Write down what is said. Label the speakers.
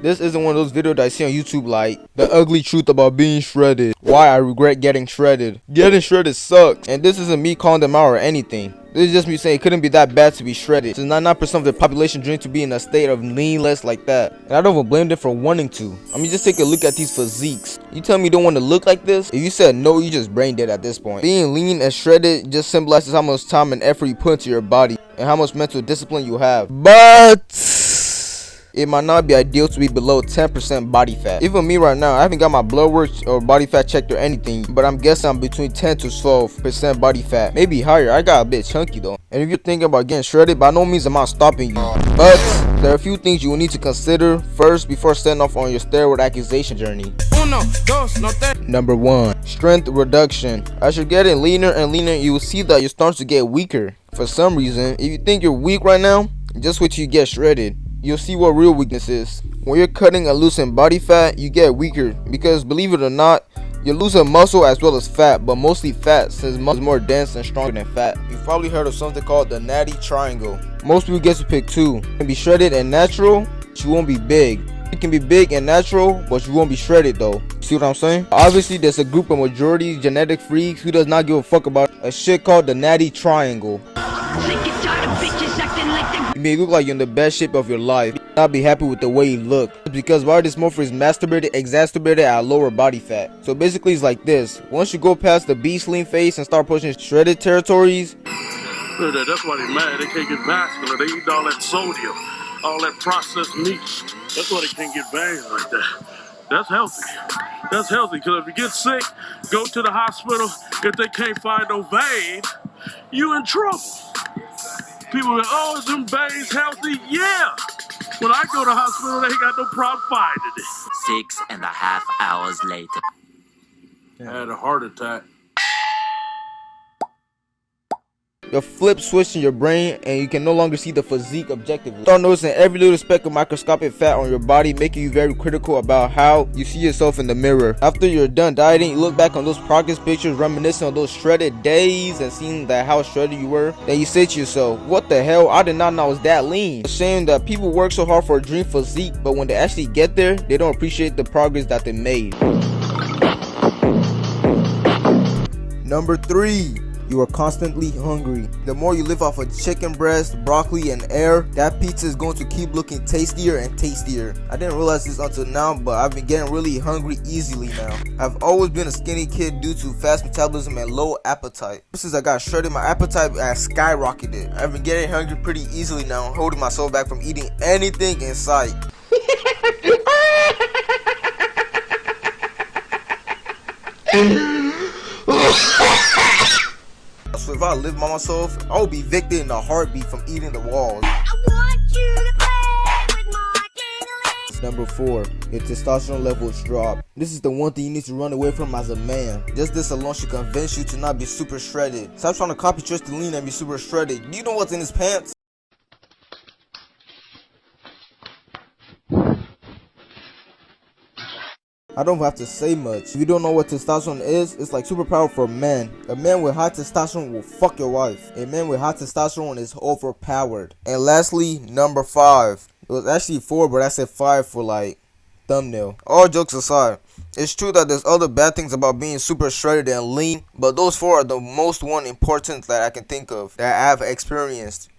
Speaker 1: This isn't one of those videos that I see on YouTube like the ugly truth about being shredded. Why I regret getting shredded. Getting shredded sucks. And this isn't me calling them out or anything. This is just me saying it couldn't be that bad to be shredded. Since 99% of the population dream to be in a state of leanness like that. And I don't even blame them for wanting to. I mean, just take a look at these physiques. You tell me you don't want to look like this? If you said no, you just brain dead at this point. Being lean and shredded just symbolizes how much time and effort you put into your body and how much mental discipline you have. But it might not be ideal to be below 10% body fat. Even me right now, I haven't got my blood work or body fat checked or anything, but I'm guessing I'm between 10 to 12% body fat. Maybe higher. I got a bit chunky though. And if you're thinking about getting shredded, by no means am I stopping you. But there are a few things you will need to consider first before setting off on your steroid accusation journey. Number 1. Strength reduction. As you're getting leaner and leaner, you will see that you're starting to get weaker. For some reason, if you think you're weak right now, just wait till you get shredded. You'll see what real weakness is. When you're cutting and losing body fat, you get weaker because, believe it or not, you're losing muscle as well as fat, but mostly fat since muscle is more dense and stronger than fat. You've probably heard of something called the natty triangle. Most people get to pick two. You can be shredded and natural, but you won't be big. You can be big and natural, but you won't be shredded though. See what I'm saying? Obviously, there's a group of majority genetic freaks who does not give a fuck about a shit called the natty triangle. You may look like you're in the best shape of your life, not be happy with the way you look. Because body dysmorphia is exacerbated at lower body fat. So basically it's like this. Once you go past the beast lean phase and start pushing shredded territories.
Speaker 2: That's why they're mad. They can't get vascular. They eat all that sodium, all that processed meat. That's why they can't get veins like that. That's healthy. That's healthy, because if you get sick, go to the hospital. If they can't find no vein, you in trouble. People go, oh, is them veins healthy? Yeah. When I go to the hospital, they ain't got no problem finding it.
Speaker 3: 6.5 hours later.
Speaker 2: I had a heart attack.
Speaker 1: Your flip switch in your brain and you can no longer see the physique objectively. Start noticing every little speck of microscopic fat on your body, making you very critical about how you see yourself in the mirror. After you're done dieting, you look back on those progress pictures reminiscing on those shredded days and seeing that how shredded you were. Then you say to yourself, what the hell, I did not know I was that lean. It's a shame that people work so hard for a dream physique, but when they actually get there, they don't appreciate the progress that they made. Number 3. You are constantly hungry. The more you live off of chicken breast, broccoli, and air, that pizza is going to keep looking tastier and tastier. I didn't realize this until now, but I've been getting really hungry easily now. I've always been a skinny kid due to fast metabolism and low appetite. Since I got shredded, my appetite has skyrocketed. I've been getting hungry pretty easily now, holding myself back from eating anything in sight. So if I live by myself, I would be evicted in a heartbeat from eating the walls. I want you to play with my Number 4, your testosterone levels drop. This is the one thing you need to run away from as a man. Just this alone should convince you to not be super shredded. Stop trying to copy Tristan Lean and be super shredded. Do you know what's in his pants? I don't have to say much. If you don't know what testosterone is, it's like superpower for men. A man with high testosterone will fuck your wife. A man with high testosterone is overpowered. And lastly, number 5. It was actually 4, but I said 5 for like thumbnail. All jokes aside, it's true that there's other bad things about being super shredded and lean, but those 4 are the most important that I can think of that I have experienced.